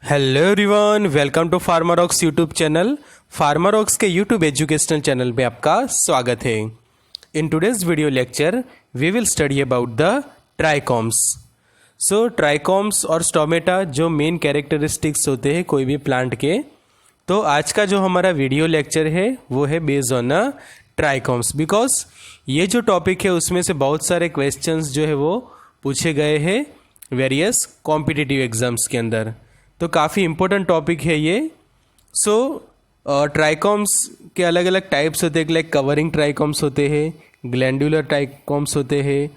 Hello everyone, welcome to Pharmarocks YouTube channel. Pharmarocks के YouTube educational channel में आपका स्वागत है। In today's video lecture we will study about the trichomes. So trichomes और stomata जो main characteristics होते हैं कोई भी प्लांट के, तो आज का जो हमारा वीडियो लेक्चर है वो है based on a trichomes, because ये जो टॉपिक है उसमें से बहुत सारे क्वेश्चंस जो है वो पूछे गए हैं वेरियस कॉम्पिटिटिव एग्जाम्स के अंदर, तो काफ़ी इम्पोर्टेंट टॉपिक है ये। सो ट्राइकोम्स के अलग अलग टाइप्स होते हैं, लाइक कवरिंग ट्राइकोम्स होते हैं, ग्लैंडुलर ट्राइकोम्स होते हैं,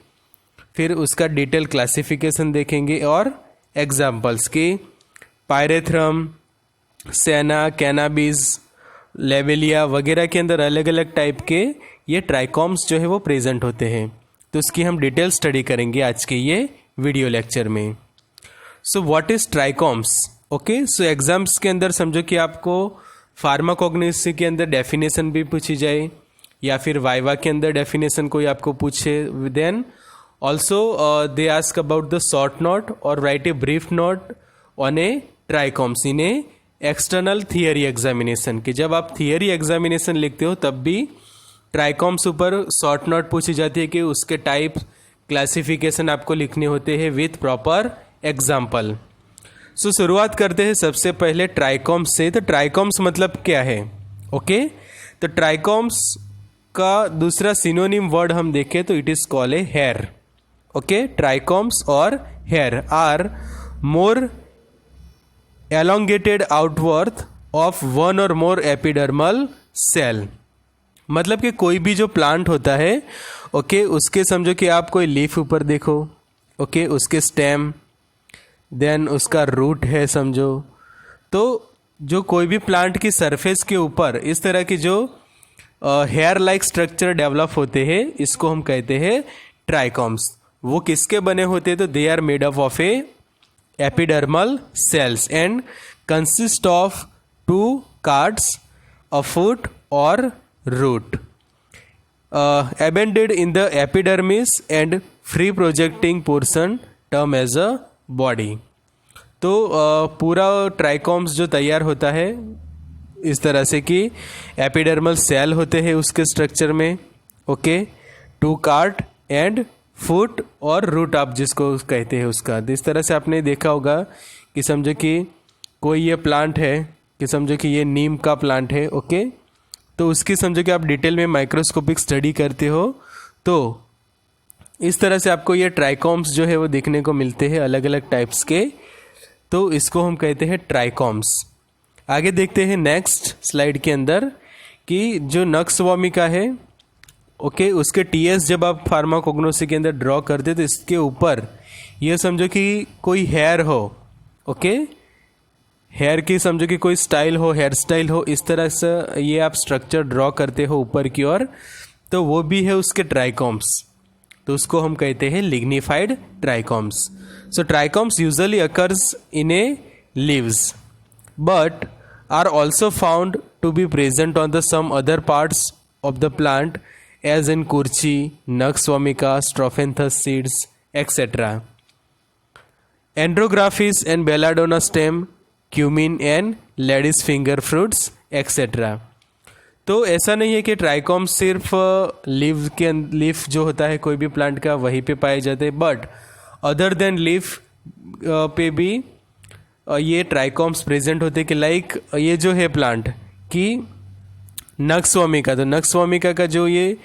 फिर उसका डिटेल क्लासिफिकेशन देखेंगे और एग्जाम्पल्स की पायरेथ्रम, सेना, कैनाबिस, लेवेलिया वगैरह के अंदर अलग अलग टाइप के ये ट्राइकोम्स जो है वो प्रेजेंट होते हैं, तो उसकी हम डिटेल स्टडी करेंगे आज के ये वीडियो लेक्चर में। So what is trichomes? Okay, so exams के अंदर समझो कि आपको फार्माकोग्नोसी के अंदर डेफिनेशन भी पूछी जाए या फिर वाइवा के अंदर डेफिनेशन कोई आपको पूछे, then also they ask about the short note और write a brief note on a trichomes in a external theory examination. कि जब आप थियरी एग्जामिनेशन लिखते हो तब भी ट्राइकोम्स ऊपर शॉर्ट नोट पूछी जाती है कि उसके टाइप क्लासिफिकेशन आपको लिखने होते हैं विथ प्रॉपर एग्जाम्पल। सो शुरुआत करते हैं सबसे पहले ट्राइकोम्स से। तो ट्राइकोम्स मतलब क्या है? ओके, तो ट्राइकोम्स का दूसरा सिनोनिम वर्ड हम देखें तो it is called a hair. Okay, trichomes और hair are more elongated outgrowth of one और मोर एपिडर्मल सेल। मतलब कि कोई भी जो प्लांट होता है, ओके, उसके समझो कि आप कोई लीफ ऊपर देखो, ओके, उसके स्टेम, देन उसका रूट है समझो, तो जो कोई भी प्लांट की सरफेस के ऊपर इस तरह की जो हेयर लाइक स्ट्रक्चर डेवलप होते हैं इसको हम कहते हैं ट्राइकोम्स। वो किसके बने होते हैं? तो they are made up of a epidermal cells and consist of 2 cards, a foot और root, embedded in the epidermis and free projecting portion term as a body। तो पूरा ट्राइकोम्स जो तैयार होता है इस तरह से कि एपिडर्मल सेल होते हैं उसके स्ट्रक्चर में, ओके, 2 कार्ड एंड फुट और रूट आप जिसको कहते हैं उसका। इस तरह से आपने देखा होगा कि समझो कि कोई ये प्लांट है, कि समझो कि ये नीम का प्लांट है, ओके, तो उसकी समझो कि आप डिटेल में माइक्रोस्कोपिक स्टडी करते हो तो इस तरह से आपको ये ट्राइकोम्स जो है वो देखने को मिलते हैं अलग अलग टाइप्स के, तो इसको हम कहते हैं ट्राइकोम्स। आगे देखते हैं नेक्स्ट स्लाइड के अंदर कि जो नक्स वोमिका है, ओके, उसके टीएस जब आप फार्माकोग्नोसी के अंदर ड्रॉ करते तो इसके ऊपर ये समझो कि कोई हेयर हो, ओके, हेयर की समझो कि कोई स्टाइल हो, हेयर स्टाइल हो, इस तरह से ये आप स्ट्रक्चर ड्रॉ करते हो ऊपर की ओर, तो वो भी है उसके ट्राइकोम्स, तो उसको हम कहते हैं lignified trichomes. So trichomes usually occurs in a leaves but are also found to be present on the some other parts of the plant as in kurchi, nux vomica, strophanthus seeds etcetera. Andrographis and belladonna stem, cumin and ladies finger fruits etcetera. तो ऐसा नहीं है कि trichomes सिर्फ leaf जो होता है कोई भी प्लांट का वहीं पे पाए जाते हैं, बट अदर देन लीफ पे भी ये ट्राइकोम्स प्रेजेंट होते हैं। कि लाइक ये जो है प्लांट की नक्स वोमिका, तो नक्स वोमिका का जो ये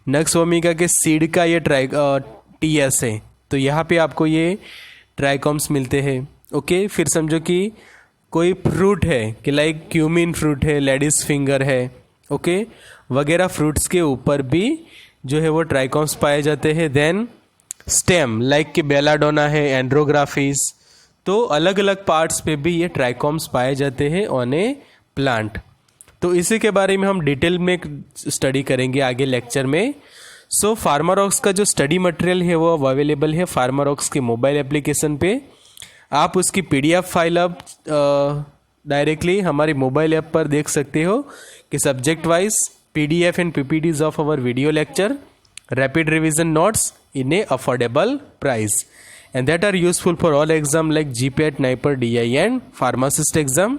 नक्स वोमिका के सीड का ये टीएस है, तो यहाँ पे आपको ये ट्राइकोम्स मिलते हैं, ओके। फिर समझो कि कोई फ्रूट है कि लाइक क्यूमिन फ्रूट है, लेडीज फिंगर है, ओके, वगैरह फ्रूट्स के ऊपर भी जो है वो ट्राइकोम्स पाए जाते हैं। देन स्टेम लाइक कि बेलाडोना है, एंड्रोग्राफिस, तो अलग अलग पार्ट्स पे भी ये ट्राइकोम्स पाए जाते हैं ऑन ए प्लांट। तो इसी के बारे में हम डिटेल में स्टडी करेंगे आगे लेक्चर में। सो फार्मारॉक्स का जो स्टडी मटेरियल है वो अवेलेबल है फार्मारॉक्स के मोबाइल एप्लीकेशन पे। आप उसकी PDF फाइल अब डायरेक्टली हमारी मोबाइल ऐप पर देख सकते हो कि subject wise PDF and PPTs of our video lecture, rapid revision notes in a affordable price and that are useful for all exam like GPAT, NIPER, DI and pharmacist exam.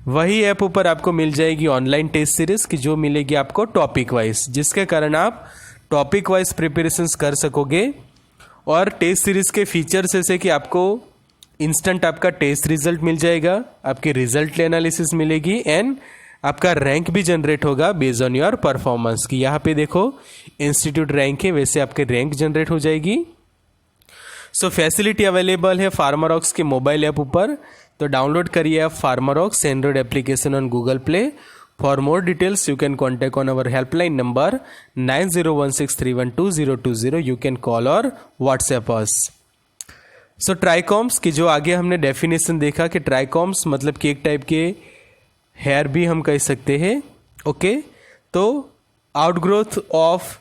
वही app ऊपर आपको मिल जाएगी online test series की, जो मिलेगी आपको topic wise, जिसके कारण आप टॉपिक वाइज प्रिपरेशंस कर सकोगे। और टेस्ट सीरीज के फीचर्स ऐसे कि आपको इंस्टेंट आपका टेस्ट रिजल्ट मिल जाएगा, आपकी रिजल्ट एनालिसिस मिलेगी एंड आपका रैंक भी जनरेट होगा बेस्ड ऑन योर परफॉर्मेंस की। यहाँ पे देखो इंस्टीट्यूट रैंक है, वैसे आपके रैंक जनरेट हो जाएगी। सो फैसिलिटी अवेलेबल है फार्मारॉक्स के मोबाइल ऐप ऊपर, तो डाउनलोड करिए आप Pharmarocks Android application on Google play. For more details you can contact on our helpline number 9016312020। You can call और व्हाट्सएप अस। सो ट्राइकॉम्स की जो आगे हमने डेफिनेशन देखा कि ट्राइकॉम्स मतलब कि एक टाइप के हेयर भी हम कह सकते हैं। ओके, तो आउटग्रोथ ऑफ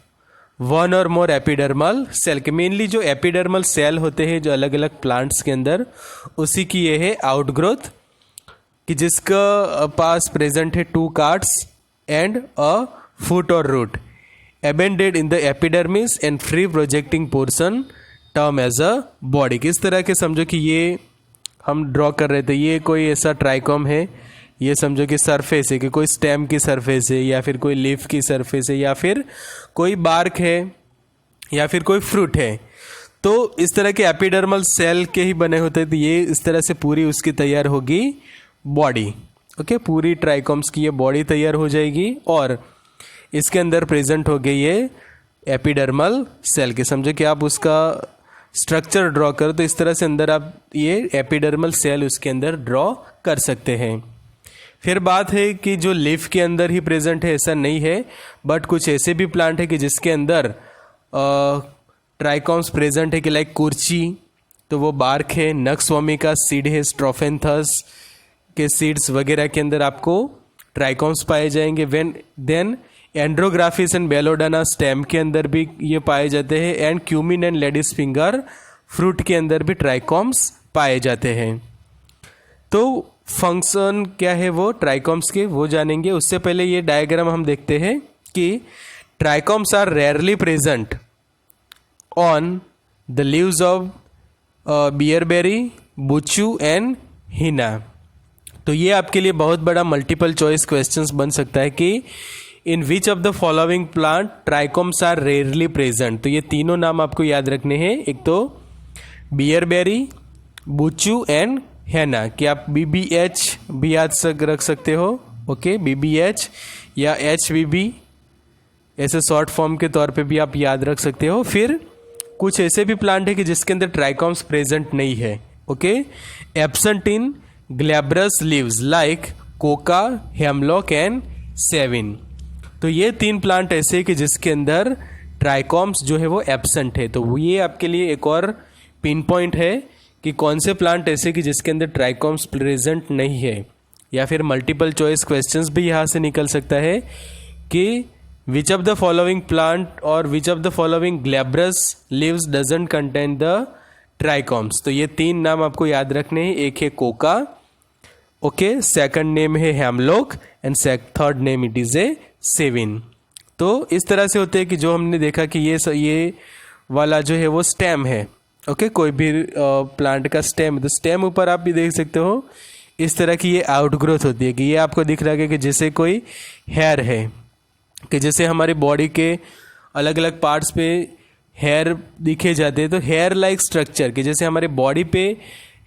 वन और मोर एपिडर्मल सेल के, मेनली जो एपिडर्मल सेल होते हैं जो अलग अलग प्लांट्स के अंदर, उसी की ये है आउटग्रोथ, कि जिसका पास प्रेजेंट है 2 कार्ड्स एंड अ फुट और रूट एबेंडेड in the epidermis and free projecting portion term as a body. किस तरह के समझो कि ये हम ड्रॉ कर रहे थे, ये कोई ऐसा ट्राइकॉम है, ये समझो कि सरफेस है, कि कोई स्टेम की सरफेस है या फिर कोई लीफ की सरफेस है या फिर कोई बार्क है या फिर कोई फ्रूट है। तो इस तरह के एपिडर्मल सेल के ही बने होते हैं, तो ये इस तरह से पूरी उसकी तैयार होगी बॉडी। ओके, पूरी ट्राइकॉम्स की ये बॉडी तैयार हो जाएगी और इसके अंदर प्रेजेंट हो गई ये एपिडर्मल सेल के। समझो कि आप उसका स्ट्रक्चर ड्रॉ करो तो इस तरह से अंदर आप ये एपिडर्मल सेल उसके अंदर ड्रॉ कर सकते हैं। फिर बात है कि जो लीफ के अंदर ही प्रेजेंट है ऐसा नहीं है, बट कुछ ऐसे भी प्लांट है कि जिसके अंदर ट्राइकॉम्स प्रेजेंट है, कि लाइक कुर्ची, तो वो बार्क है, नक्सवामी का सीड है, स्ट्रोफेंथस के सीड्स वगैरह के अंदर आपको ट्राइकॉम्स पाए जाएंगे। देन एंड्रोग्राफिस एंड बेलोडाना स्टेम के अंदर भी ये पाए जाते हैं and cumin and ladies finger fruit के अंदर भी ट्राइकॉम्स पाए जाते हैं। तो फंक्शन क्या है वो ट्राइकॉम्स के, वो जानेंगे। उससे पहले ये डायग्राम हम देखते हैं कि trichomes are rarely present on the leaves of bearberry, buchu and henna. तो ये आपके लिए बहुत बड़ा मल्टीपल चॉइस क्वेश्चंस बन सकता है कि in which of the following plant trichomes are rarely present. तो ये तीनों नाम आपको याद रखने हैं, एक तो बियरबेरी, बुचू एंड हेना, कि आप BBH भी याद रख सकते हो। ओके, BBH या HBB ऐसे शॉर्ट फॉर्म के तौर पे भी आप याद रख सकते हो। फिर कुछ ऐसे भी प्लांट है कि जिसके अंदर ट्राइकॉम्स प्रेजेंट नहीं है। Okay, absent in glabrous leaves like coca, hemlock and savin. तो ये 3 प्लांट ऐसे हैं कि जिसके अंदर ट्राइकॉम्स जो है वो एब्सेंट है। तो ये आपके लिए एक और पिन पॉइंट है कि कौन से प्लांट ऐसे कि जिसके अंदर ट्राइकॉम्स प्रेजेंट नहीं है। या फिर मल्टीपल चॉइस क्वेश्चंस भी यहाँ से निकल सकता है कि which of the following plant और which of the following glabrous leaves doesn't contain the trichomes. तो ये 3 नाम आपको याद रखने हैं। एक है कोका, ओके, सेकंड नेम है hemlock and third name it is A seven. तो इस तरह से होते हैं कि जो हमने देखा कि ये वाला जो है वो स्टेम है। ओके, कोई भी प्लांट का स्टेम, तो स्टेम ऊपर आप भी देख सकते हो इस तरह की ये आउटग्रोथ होती है, कि ये आपको दिख रहा है कि जैसे कोई हेयर है, कि जैसे हमारी बॉडी के अलग अलग पार्ट्स पे हेयर दिखे जाते हैं, तो हेयर लाइक स्ट्रक्चर, कि जैसे हमारे बॉडी पे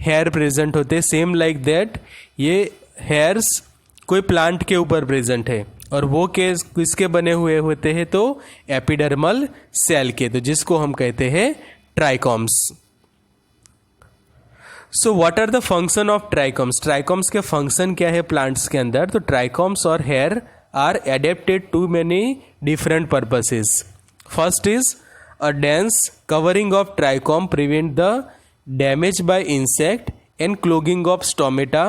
हेयर प्रेजेंट होते हैं, सेम लाइक दैट ये हेयर्स कोई प्लांट के ऊपर प्रेजेंट है। और वो किसके बने हुए होते हैं, तो एपिडर्मल सेल के, तो जिसको हम कहते हैं trichomes. So what are the function of trichomes. Trichomes के फंक्शन क्या है प्लांट्स के अंदर। तो ट्राइकॉम्स और hair are adapted to many different purposes. First is a dense covering of trichome prevent the damage by insect and clogging of stomata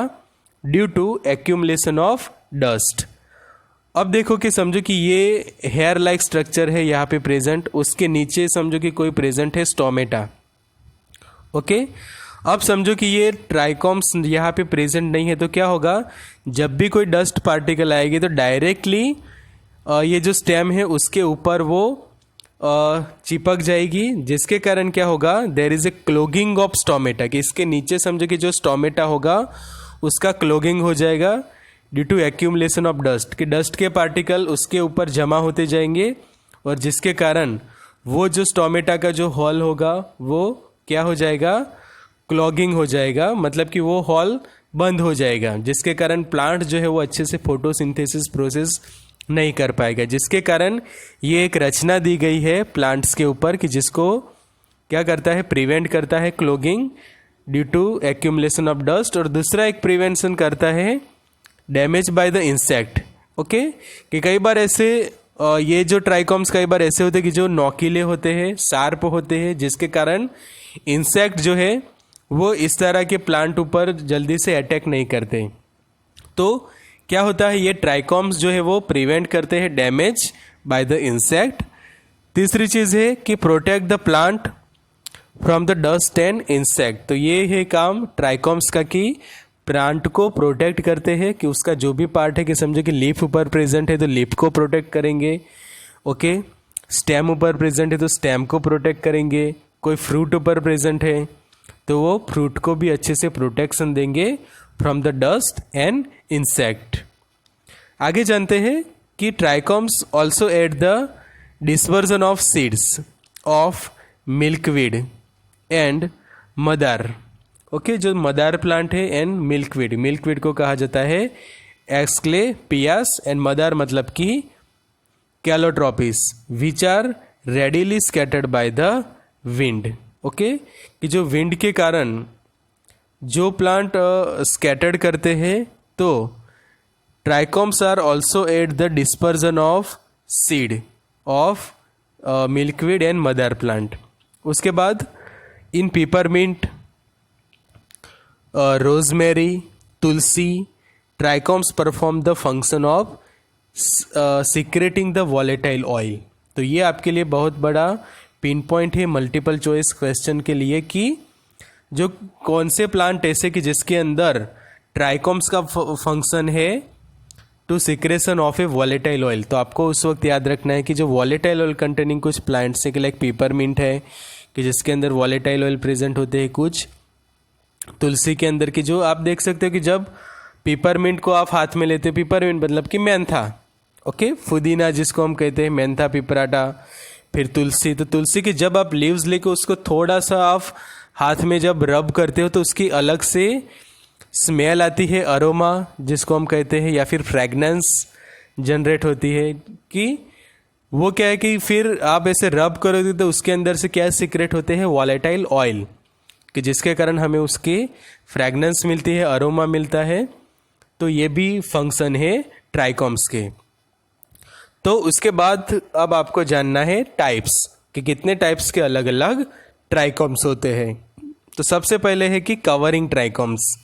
due to accumulation of dust. अब देखो कि समझो कि ये हेयर लाइक स्ट्रक्चर है यहाँ पे present, उसके नीचे समझो कि कोई प्रेजेंट है स्टोमेटा। ओके, अब समझो कि ये ट्राइकॉम्स यहाँ पे प्रेजेंट नहीं है, तो क्या होगा, जब भी कोई डस्ट पार्टिकल आएगी तो डायरेक्टली ये जो स्टेम है उसके ऊपर वो चिपक जाएगी, जिसके कारण क्या होगा, there is a clogging of stomata, कि इसके नीचे समझो कि जो स्टोमेटा होगा उसका क्लोगिंग हो जाएगा due to accumulation of dust, कि डस्ट के पार्टिकल उसके ऊपर जमा होते जाएंगे और जिसके कारण वो जो स्टोमेटा का जो हॉल होगा वो क्या हो जाएगा, क्लॉगिंग हो जाएगा, मतलब कि वो हॉल बंद हो जाएगा, जिसके कारण प्लांट जो है वो अच्छे से फोटोसिंथेसिस प्रोसेस नहीं कर पाएगा, जिसके कारण ये एक रचना दी गई है प्लांट्स के ऊपर कि जिसको क्या करता है, प्रिवेंट करता है clogging due to accumulation of dust, और दूसरा एक प्रिवेंशन करता है damage by the insect. Okay, कि कई बार ऐसे ये जो ट्राइकॉम्स कई बार ऐसे होते हैं कि जो नोकीले होते हैं, शार्प होते हैं, जिसके कारण इंसेक्ट जो है वो इस तरह के प्लांट ऊपर जल्दी से अटैक नहीं करते। तो क्या होता है, ये ट्राइकॉम्स जो है वो प्रिवेंट करते हैं डैमेज बाय द इंसेक्ट। तीसरी चीज़ है कि protect the plant from the dust and insect, तो ये है काम ट्राइकॉम्स का कि प्लांट को प्रोटेक्ट करते हैं, कि उसका जो भी पार्ट है, कि समझो कि लीफ ऊपर प्रेजेंट है तो लीफ को प्रोटेक्ट करेंगे, ओके, स्टेम ऊपर प्रेजेंट है तो स्टेम को प्रोटेक्ट करेंगे, कोई फ्रूट ऊपर प्रेजेंट है तो वो फ्रूट को भी अच्छे से प्रोटेक्शन देंगे from the dust and insect. आगे जानते हैं कि trichomes also at the dispersion of seeds of milkweed and madar. Okay, जो मदार प्लांट है एंड मिल्कवीड, मिल्कवीड को कहा जाता है एक्सक्लेपियास एंड मदार मतलब कि Calotropis, which are readily scattered by the wind. Okay, कि जो विंड के कारण जो प्लांट स्कैटर्ड करते हैं, तो trichomes are also at the dispersion of seed of milkweed and mother plant. उसके बाद in peppermint, rosemary, tulsi, trichomes perform the function of secreting the volatile oil. तो ये आपके लिए बहुत बड़ा पिन पॉइंट है मल्टीपल चॉइस क्वेश्चन के लिए कि जो कौन से प्लांट ऐसे कि जिसके अंदर ट्राइकॉम्स का फंक्शन है to secretion of a volatile oil. तो आपको उस वक्त याद रखना है कि जो वॉलेटाइल ऑयल कंटेनिंग कुछ प्लांट्स है कि लाइक पीपरमिंट है कि जिसके अंदर वॉलेटाइल ऑयल प्रेजेंट होते हैं, कुछ तुलसी के अंदर की जो आप देख सकते हो कि जब पीपरमिंट को आप हाथ में लेते हो, पीपरमिंट मतलब कि मेंथा, ओके, पुदीना जिसको हम कहते हैं मेंथा पिपराटा, फिर तुलसी, तो तुलसी की जब आप लीव्स लेके उसको थोड़ा सा आप हाथ में जब रब करते हो तो उसकी अलग से स्मेल आती है, अरोमा जिसको हम कहते हैं, या फिर फ्रेगनेंस जनरेट होती है, कि वो क्या है कि फिर आप ऐसे रब करोगे तो उसके अंदर से क्या सीक्रेट होते हैं, वॉलेटाइल ऑयल, कि जिसके कारण हमें उसकी फ्रेगनेंस मिलती है, अरोमा मिलता है। तो ये भी फंक्शन है ट्राइकॉम्स के। तो उसके बाद अब आपको जानना है टाइप्स, कि कितने टाइप्स के अलग अलग ट्राइकॉम्स होते हैं। तो सबसे पहले है कि कवरिंग ट्राइकॉम्स।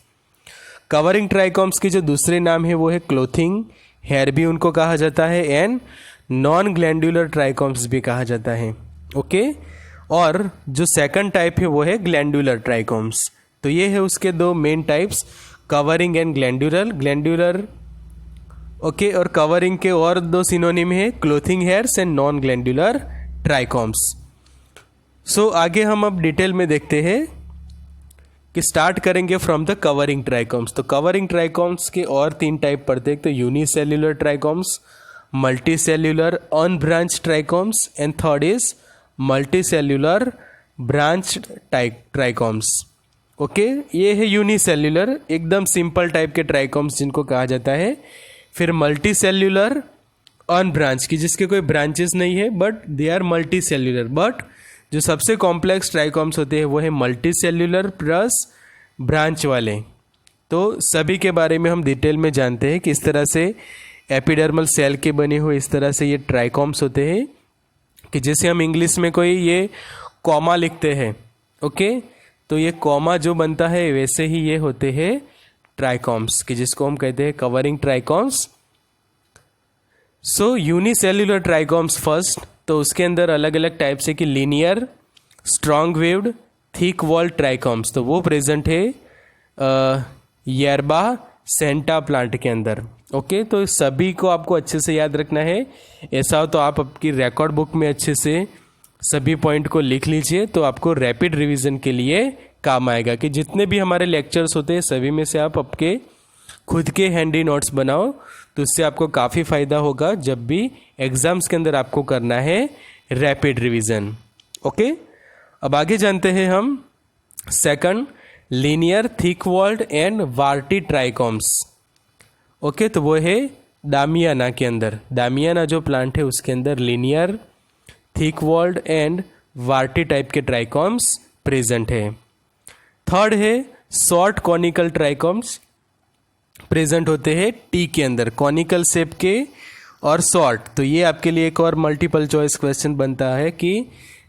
कवरिंग ट्राइकॉम्स के जो दूसरे नाम है वो है क्लोथिंग हेयर भी उनको कहा जाता है, एंड नॉन ग्लैंडुलर ट्राइकॉम्स भी कहा जाता है। ओके, और जो सेकंड टाइप है वो है ग्लैंडुलर ट्राइकॉम्स। तो ये है उसके दो main types, covering and glandular. Glandular okay, और कवरिंग के और दो सिनोनिम है, clothing hairs and non glandular trichomes. So आगे हम अब डिटेल में देखते हैं कि स्टार्ट करेंगे फ्रॉम द कवरिंग ट्राइकॉम्स। तो कवरिंग ट्राइकॉम्स के और तीन टाइप पड़ते हैं, तो unicellular ट्राइकॉम्स, multi cellular unbranch ट्राइकॉम्स, and third is multi cellular branch ट्राइकॉम्स। Okay, ये है यूनिसेल्युलर, एकदम सिंपल टाइप के ट्राइकॉम्स जिनको कहा जाता है। फिर मल्टी सेल्युलर अनब्रांच की जिसके कोई ब्रांचेस नहीं है but they are multicellular, but जो सबसे कॉम्प्लेक्स ट्राइकॉम्स होते हैं वो है मल्टी सेल्युलर प्लस ब्रांच वाले। तो सभी के बारे में हम डिटेल में जानते हैं कि इस तरह से एपिडर्मल सेल के बने हुए इस तरह से ये ट्राइकॉम्स होते हैं, कि जैसे हम इंग्लिश में कोई ये कॉमा लिखते हैं, ओके, तो ये कॉमा जो बनता है वैसे ही ये होते हैं ट्राइकॉम्स, कि जिसको हम कहते हैं कवरिंग ट्राइकॉम्स। सो यूनिसेल्युलर ट्राइकॉम्स फर्स्ट, तो उसके अंदर अलग अलग टाइप से कि linear, strong waived, thick wall ट्राइकॉम्स, तो वो प्रेजेंट है यरबा सेंटा प्लांट के अंदर। ओके, तो सभी को आपको अच्छे से याद रखना है, ऐसा हो तो आप आपकी रिकॉर्ड बुक में अच्छे से सभी पॉइंट को लिख लीजिए, तो आपको रैपिड रिवीजन के लिए काम आएगा कि जितने भी हमारे लेक्चर्स होते हैं सभी में से आप आपके खुद के हैंडी नोट्स बनाओ, तो इससे आपको काफ़ी फ़ायदा होगा जब भी एग्ज़ाम्स के अंदर आपको करना है रैपिड रिवीजन। ओके, अब आगे जानते हैं हम second, linear thick walled and warty trichomes. Okay, तो वो है डामियाना के अंदर, डामियाना जो प्लांट है उसके अंदर लीनियर थिक वॉल्ड एंड वार्टी टाइप के ट्राइकॉम्स प्रेजेंट है। थर्ड है शॉर्ट कॉनिकल ट्राइकॉम्स प्रेजेंट होते हैं टी के अंदर, कॉनिकल शेप के और शॉर्ट। तो ये आपके लिए एक और मल्टीपल चॉइस क्वेश्चन बनता है कि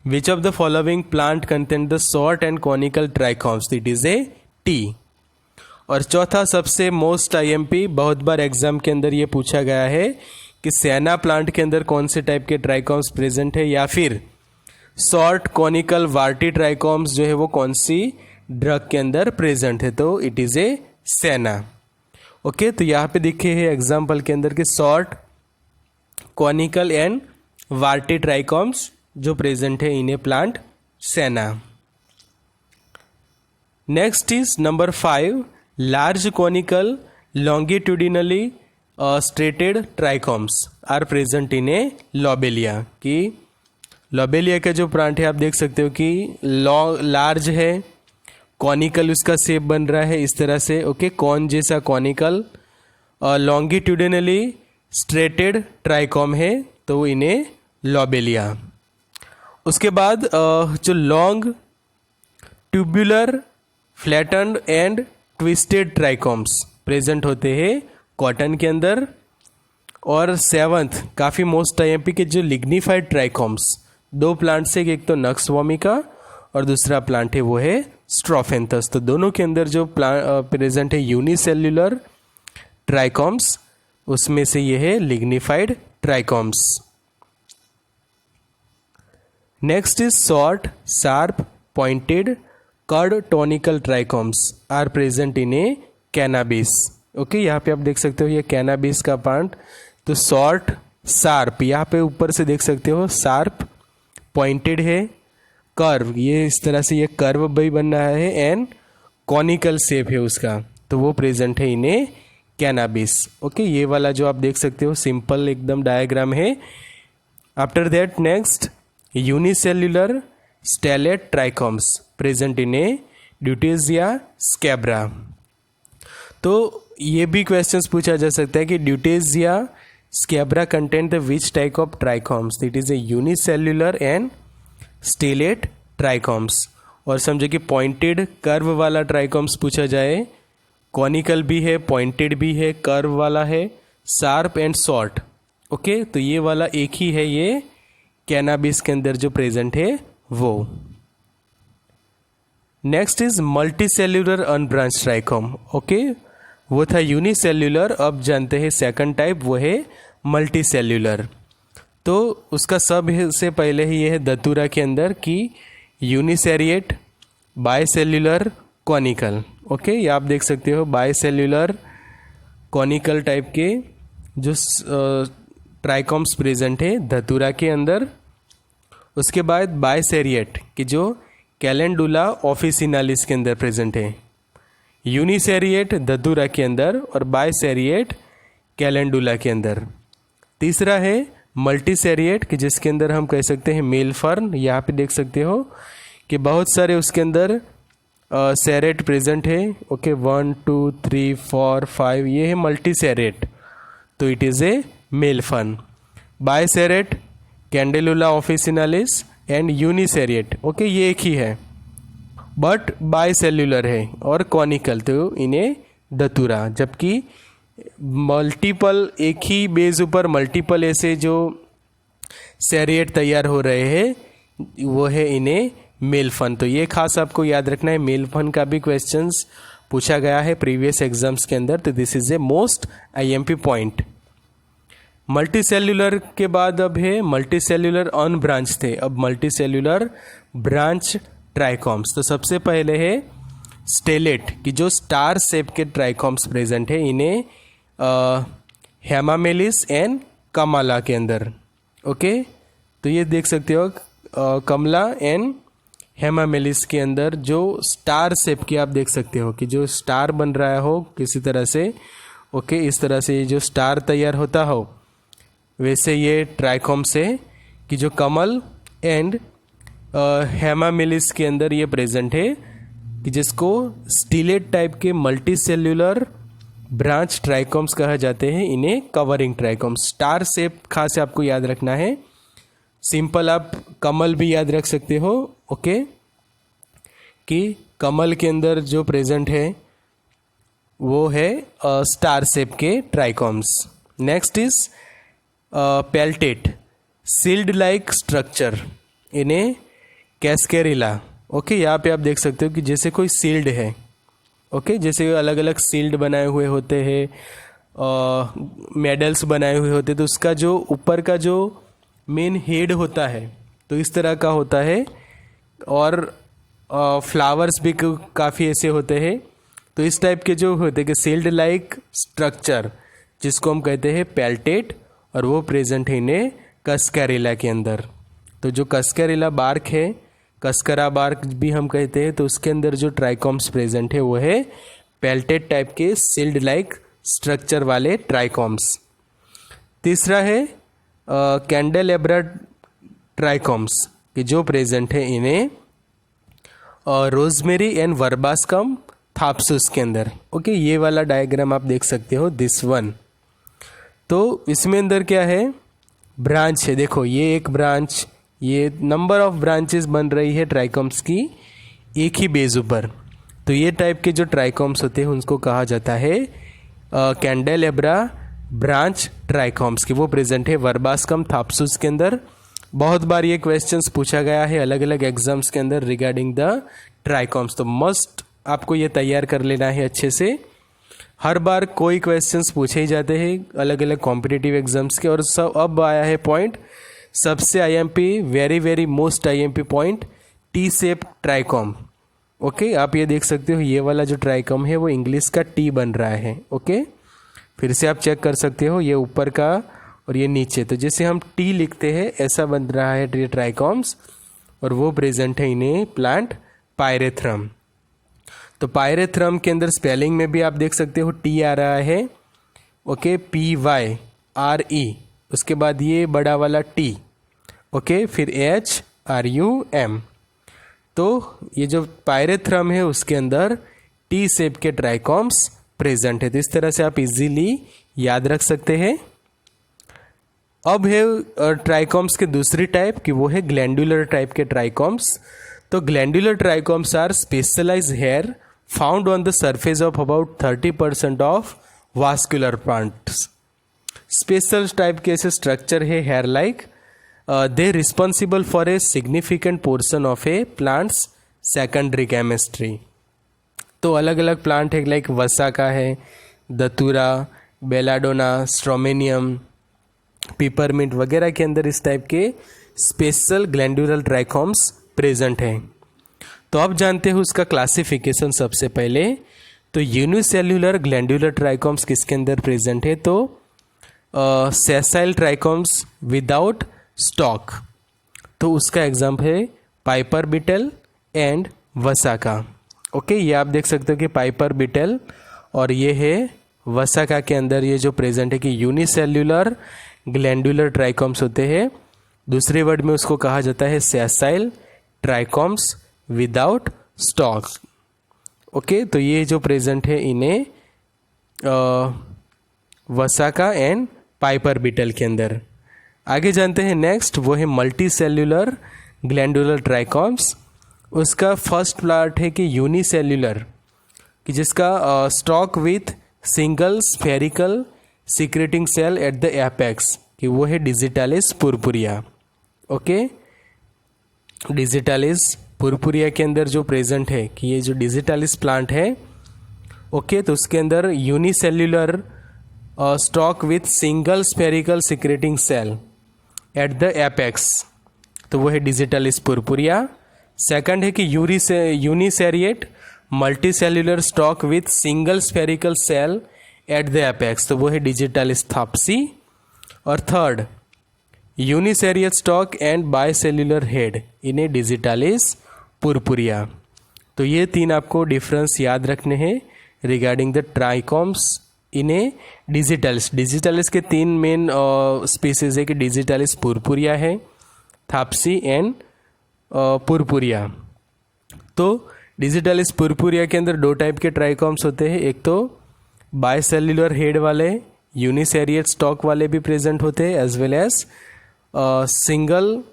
which of the following plant contain the short and conical ट्राइकॉम्स, it is A T. और चौथा सबसे मोस्ट आईएमपी, बहुत बार एग्जाम के अंदर ये पूछा गया है कि सैना प्लांट के अंदर कौन से टाइप के ट्राइकॉम्स प्रेजेंट है, या फिर शॉर्ट कॉनिकल वार्टी ट्राइकॉम्स जो है वो कौन सी ड्रग के अंदर प्रेजेंट है, तो it is a senna. Okay, तो यहाँ पे दिखे है एग्जाम्पल के अंदर कि शॉर्ट कॉनिकल एंड वार्टी ट्राइकॉम्स जो प्रेजेंट है in a plant senna. Next is number 5, large conical longitudinally striated trichomes are present in a lobelia. कि लोबेलिया का जो प्लांट है आप देख सकते हो कि लार्ज है, कॉनिकल उसका शेप बन रहा है इस तरह से। ओके, कॉन जैसा कॉनिकल, लॉन्गिट्यूडिनली स्ट्रेटेड ट्राइकॉम है, तो इन्हें लोबेलिया। उसके बाद जो long tubular flattened and twisted trichomes present होते हैं कॉटन के अंदर। और 7th काफ़ी मोस्ट आईएमपी के जो लिग्निफाइड ट्राइकॉम्स, दो प्लांट से, एक तो नक्स वोमिका और दूसरा प्लांट है वो है स्ट्रोफेंथस। तो दोनों के अंदर जो प्लांट प्रेजेंट है यूनिसेल्युलर ट्राइकॉम्स, उसमें से ये है lignified trichomes. Next is short sharp pointed curved conical trichomes are present in a cannabis. Okay, यहाँ पे आप देख सकते हो ये कैनाबिस का प्लांट। तो शॉर्ट शार्प, यहाँ पे ऊपर से देख सकते हो शार्प, पॉइंटेड है, कर्व, ये इस तरह से ये कर्व भी बन रहा है, एंड कॉनिकल शेप है उसका, तो वो प्रेजेंट है इन्हें कैनाबिस। ओके, ये वाला जो आप देख सकते हो सिंपल एकदम डायग्राम है। After that next unicellular stellate trichomes present in a deutzia scabra. तो ये भी क्वेश्चंस पूछा जा सकता है कि deutzia scabra content the which type of trichomes, it is a unicellular and stellate trichomes. और समझो कि पॉइंटेड कर्व वाला ट्राइकॉम्स पूछा जाए, कॉनिकल भी है, पॉइंटेड भी है, कर्व वाला है, शार्प एंड शॉर्ट। ओके, तो ये वाला एक ही है, ये कैनाबिस के अंदर जो प्रेजेंट है वो। Next is multicellular unbranch trichome. Okay, वो था यूनिसेल्युलर, अब जानते हैं सेकंड टाइप, वो है मल्टीसेल्युलर। तो उसका सब से पहले ही ये है दतूरा के अंदर कि यूनिसेरिएट बायसेल्युलर कॉनिकल। ओके, ये आप देख सकते हो बायसेल्युलर कॉनिकल टाइप के जो ट्राइकॉम्स प्रेजेंट है धतूरा के अंदर। उसके बाद बायसेरिएट की जो कैलेंडुला ऑफिसिनालिस के अंदर प्रेजेंट है, यूनिसेरिएट धतूरा के अंदर और बायसेरिएट कैलेंडुला के अंदर। तीसरा है मल्टीसेरिएट कि जिसके अंदर हम कह सकते हैं मेल फर्न। यहाँ पे देख सकते हो कि बहुत सारे उसके अंदर सेरेट प्रेजेंट है। ओके, 1 2 3 4 5 ये है मल्टीसेरेट, तो it is a male fern. Biseriate calendula officinalis and uniseriate. Okay, ये एक ही है बट बायसेल्युलर है और कॉनिकल, तो इन्हें दतूरा। जबकि मल्टीपल, एक ही बेस ऊपर मल्टीपल ऐसे जो सेरिएट तैयार हो रहे हैं वो है इन्हें मेल फन। तो ये खास आपको याद रखना है, मेल फन का भी क्वेश्चंस पूछा गया है प्रीवियस एग्जाम्स के अंदर, तो this is a most IMP point. Multicellular के बाद अब है मल्टीसेल्युलर अनब्रांच थे, अब मल्टीसेल्युलर ब्रांच ट्राइकॉम्स। तो सबसे पहले है स्टेलेट की जो स्टार शेप के ट्राइकॉम्स प्रेजेंट है, इन्हें हेमामेलिस एंड कमाला के अंदर। ओके, तो ये देख सकते हो कमला एंड हेमामेलिस के अंदर जो स्टार शेप की आप देख सकते हो कि जो स्टार बन रहा हो किसी तरह से, ओके, इस तरह से जो स्टार तैयार होता हो वैसे ये ट्राइकोम्स है कि जो कमल एंड हेमामेलिस के अंदर ये प्रेजेंट है कि जिसको स्टिलेट टाइप के मल्टी सेल्यूलर ब्रांच ट्राइकोम्स कहा जाते हैं, इन्हें कवरिंग ट्राइकोम्स। स्टार शेप खास आपको याद रखना है, सिंपल आप कमल भी याद रख सकते हो, ओके, कि कमल के अंदर जो प्रेजेंट है वो है स्टार शेप के trichomes. Next is peltate shield like structure, इन्हें कैस्केरिला, ओके, यहाँ पे आप देख सकते हो कि जैसे कोई सील्ड है, ओके, जैसे अलग अलग सील्ड बनाए हुए होते हैं, मेडल्स बनाए हुए होते हैं, तो उसका जो ऊपर का जो मेन हेड होता है तो इस तरह का होता है, और फ्लावर्स भी काफ़ी ऐसे होते हैं। तो इस टाइप के जो होते हैं कि सील्ड लाइक स्ट्रक्चर जिसको हम कहते हैं पेल्टेट, और वो प्रेजेंट है इन्हें कस्कैरिला के अंदर। तो जो कस्कैरिला बार्क है, कस्करा बार्क भी हम कहते हैं, तो उसके अंदर जो ट्राइकोम्स प्रेजेंट है वो है पेल्टेट टाइप के सील्ड लाइक स्ट्रक्चर वाले ट्राइकोम्स। तीसरा है कैंडेलेब्रा ट्राइकोम्स कि जो प्रेजेंट है इन्हें रोजमेरी एंड वर्बास्कम थाप्सुस के अंदर, ओके, ये वाला डायग्राम आप देख सकते हो, दिस वन। तो इसमें अंदर क्या है, ब्रांच है, देखो ये एक ब्रांच, ये नंबर ऑफ ब्रांचेस बन रही है ट्राइकोम्स की एक ही बेज ऊपर। तो ये टाइप के जो ट्राइकोम्स होते हैं उनको कहा जाता है कैंडेलेब्रा ब्रांच ट्राइकोम्स की, वो प्रेजेंट है वर्बास्कम थाप्सुस के अंदर। बहुत बार ये क्वेश्चंस पूछा गया है अलग अलग एग्जाम्स के अंदर रिगार्डिंग द ट्राइकोम्स, तो मस्ट आपको ये तैयार कर लेना है अच्छे से। हर बार कोई क्वेश्चंस पूछे ही जाते हैं अलग अलग कॉम्पिटिटिव एग्जाम्स के, और सब अब आया है पॉइंट सबसे IMP, very most IMP point, T shape trichome, okay. आप ये देख सकते हो ये वाला जो ट्राइकोम है वो इंग्लिश का टी बन रहा है, ओके, फिर से आप चेक कर सकते हो, ये ऊपर का और ये नीचे, तो जैसे हम टी लिखते हैं ऐसा बन रहा है ये ट्राइकोम्स, और वो प्रेजेंट है इन्हें प्लांट पायरेथ्रम। तो पायरेथ्रम के अंदर स्पेलिंग में भी आप देख सकते हो टी आ रहा है, ओके, PYRE, उसके बाद ये बड़ा वाला टी, ओके, फिर HRUM। तो ये जो पायरेथ्रम है उसके अंदर टी शेप के ट्राइकोम्स प्रेजेंट है, तो इस तरह से आप इजीली याद रख सकते हैं। अब है ट्राइकोम्स के दूसरी टाइप कि वो है ग्लैंडुलर टाइप के ट्राइकोम्स। तो glandular trichomes are specialised hair found on the surface of about 30% of vascular plants. Special type के ऐसे स्ट्रक्चर है hair like, they responsible for a significant portion of a plant's secondary chemistry. तो अलग अलग plant है like वसा का है, दतूरा, बेलाडोना, स्ट्रोमेनियम, पिपरमिंट वगैरह के अंदर इस टाइप के स्पेशल ग्लैंडुलर ट्राइकोम्स प्रेजेंट हैं। तो आप जानते हो उसका क्लासिफिकेशन सबसे पहले। तो यूनिसेल्युलर ग्लैंडुलर ट्राइकोम्स किसके अंदर प्रेजेंट है, तो सेसाइल ट्राइकोम्स विदाउट स्टॉक, तो उसका एग्जाम्पल है Piper betle and vasaka, okay, ये आप देख सकते हो कि पाइपर बीटल और ये है वसाका के अंदर ये जो प्रेजेंट है कि यूनिसेल्युलर ग्लैंडुलर ट्राइकोम्स होते हैं। दूसरे वर्ड में उसको कहा जाता है sessile trichomes without stock, okay. तो ये जो प्रेजेंट है इन्हें वसाका एंड पाइपर बीटल के अंदर। आगे जानते हैं नेक्स्ट, वो है मल्टी सेल्युलर ग्लैंडुलर ट्राइकोम्स। उसका फर्स्ट पार्ट है कि यूनिसेल्युलर, कि जिसका stalk with single spherical secreting cell at the apex, कि वो है digitalis purpurea, okay. Digitalis purpurea के अंदर जो प्रेजेंट है कि ये जो डिजिटालिस प्लांट है, ओके, तो उसके अंदर unicellular stalk with single spherical secreting cell at the apex, तो वो है डिजिटालिस पुरपुरिया। सेकंड है कि uniseriate multi cellular stalk with single spherical cell at the apex, तो वो है डिजिटालिस थाप्सी। और third uniseriate stalk and bicellular head in a digitalis purpurea. तो ये तीन आपको डिफरेंस याद रखने हैं regarding the trichomes in a digitalis. Digitalis के तीन मेन स्पीसीज है कि डिजिटालिस पुरपुरिया है, थाप्सी एंड पुरपुरिया। तो डिजिटालिस पुरपुरिया के अंदर दो टाइप के ट्राइकॉम्स होते हैं, एक तो बायसेल्युलर हेड वाले, यूनिसेरियत स्टॉक वाले भी प्रेजेंट होते हैं, as well as single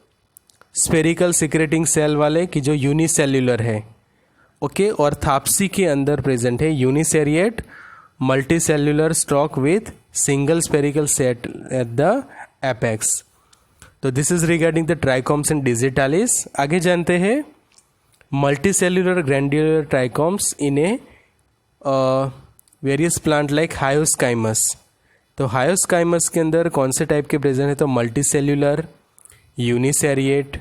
spherical secreting cell वाले कि जो यूनिसेल्युलर है, ओके। और थाप्सी के अंदर प्रेजेंट है uniseriate multicellular stalk with single spherical cell at the apex. तो this is regarding the trichomes in digitalis. आगे जानते हैं multicellular glandular trichomes in a various plant like hyoscyamus. तो हायोस्काइमस के अंदर कौन से टाइप के प्रेजेंट है, तो multicellular, uniseriate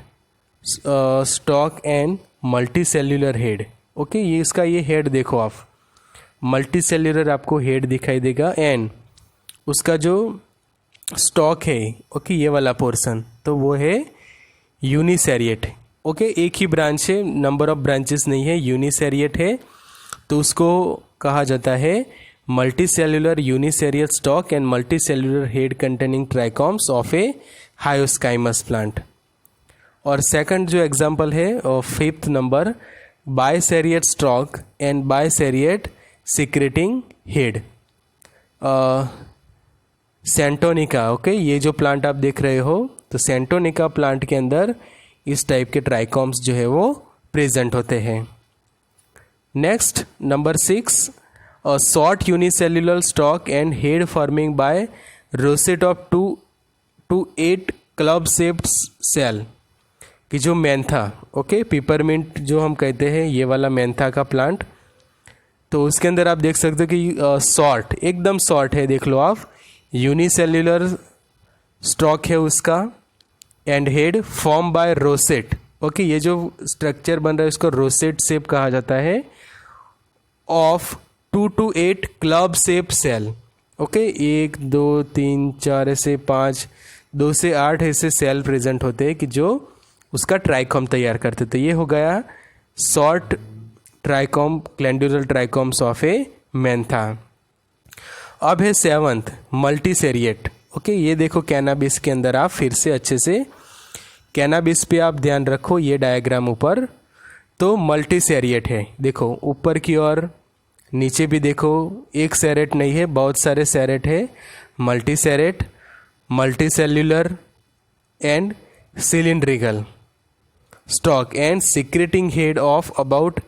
stalk and multicellular head, okay. ये इसका ये हेड देखो आप, मल्टीसेल्युलर आपको हेड दिखाई देगा एंड उसका जो स्टॉक है, ओके, ये वाला पोर्शन तो वो है यूनिसेरिएट, ओके। एक ही ब्रांच है, नंबर ऑफ ब्रांचेस नहीं है, यूनिसेरिएट है, तो उसको कहा जाता है multicellular uniseriate stalk and multicellular head containing trichomes of a hyoscyamus plant. और सेकंड जो एग्जांपल है और fifth number, biseriate stalk and biseriate secreting head, santonica, okay. ये जो प्लांट आप देख रहे हो, तो सेंटोनिका प्लांट के अंदर इस टाइप के ट्राइकॉम्स जो है वो प्रेजेंट होते हैं। Next number 6, short unicellular stalk and head forming by rosette of 2 to 8 club shaped cell कि जो मैंथा, ओके, पिपरमिंट जो हम कहते हैं, ये वाला मैंथा का प्लांट। तो उसके अंदर आप देख सकते हो कि शॉर्ट, एकदम शॉर्ट है, देख लो आप, यूनिसेल्युलर स्टॉक है उसका and head form by rosette, okay. ये जो स्ट्रक्चर बन रहा है इसको रोसेट शेप कहा जाता है, of 2 to 8 club shape cell, okay. 1 2 3 4 ऐसे 5, 2 से 8 ऐसे सेल प्रेजेंट होते हैं कि जो उसका ट्राइकॉम तैयार करते। तो ये हो गया short trichome, glandular ट्राइकॉम्स of A mentha. अब है 7th मल्टीसेरिएट, ओके। ये देखो कैनाबिस के अंदर आप फिर से अच्छे से कैनाबिस पे आप ध्यान रखो, ये डायग्राम ऊपर, तो मल्टीसेरिएट है, देखो ऊपर की ओर, नीचे भी देखो, एक सेरेट नहीं है, बहुत सारे सेरेट है, multiseriate, multicellular and cylindrical stalk and secreting head of about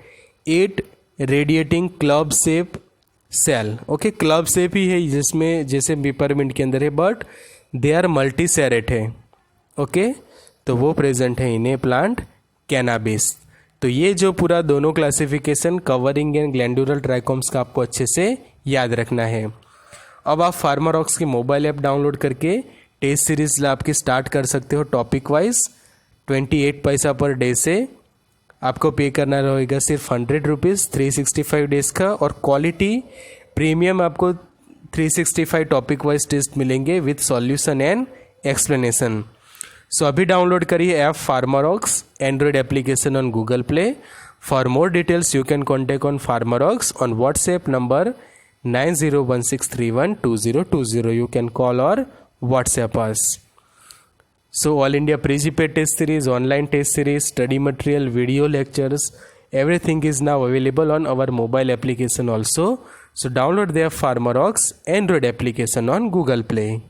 8 radiating club shape cell, okay. Club shape ही है जिसमें जैसे पिपरमिंट के अंदर है, बट दे आर मल्टीसेरेट है, ओके। तो वो प्रेजेंट है इन ए प्लांट कैनाबिस। तो ये जो पूरा दोनों क्लासिफिकेशन कवरिंग एंड ग्लैंडुलर ट्राइकॉम्स का आपको अच्छे से याद रखना है। अब आप फार्मारॉक्स की मोबाइल ऐप डाउनलोड करके टेस्ट सीरीज लैब की स्टार्ट कर सकते हो टॉपिक वाइज। 28 पैसा पर डे से आपको पे करना रहेगा सिर्फ 100 रुपीज़ 365 डेज का, और क्वालिटी प्रीमियम आपको 365 टॉपिक वाइज टेस्ट मिलेंगे विथ सॉल्यूशन एंड एक्सप्लेनेशन। सो अभी डाउनलोड करिए app Pharmarocks Android application on Google play. For more details you can contact on Pharmarocks on WhatsApp number 9016312020. You can call or WhatsApp us. So All India Pre-GPAT test series, online test series, study material, video lectures, everything is now available on our mobile application also. So download their Farmarox Android application on Google Play.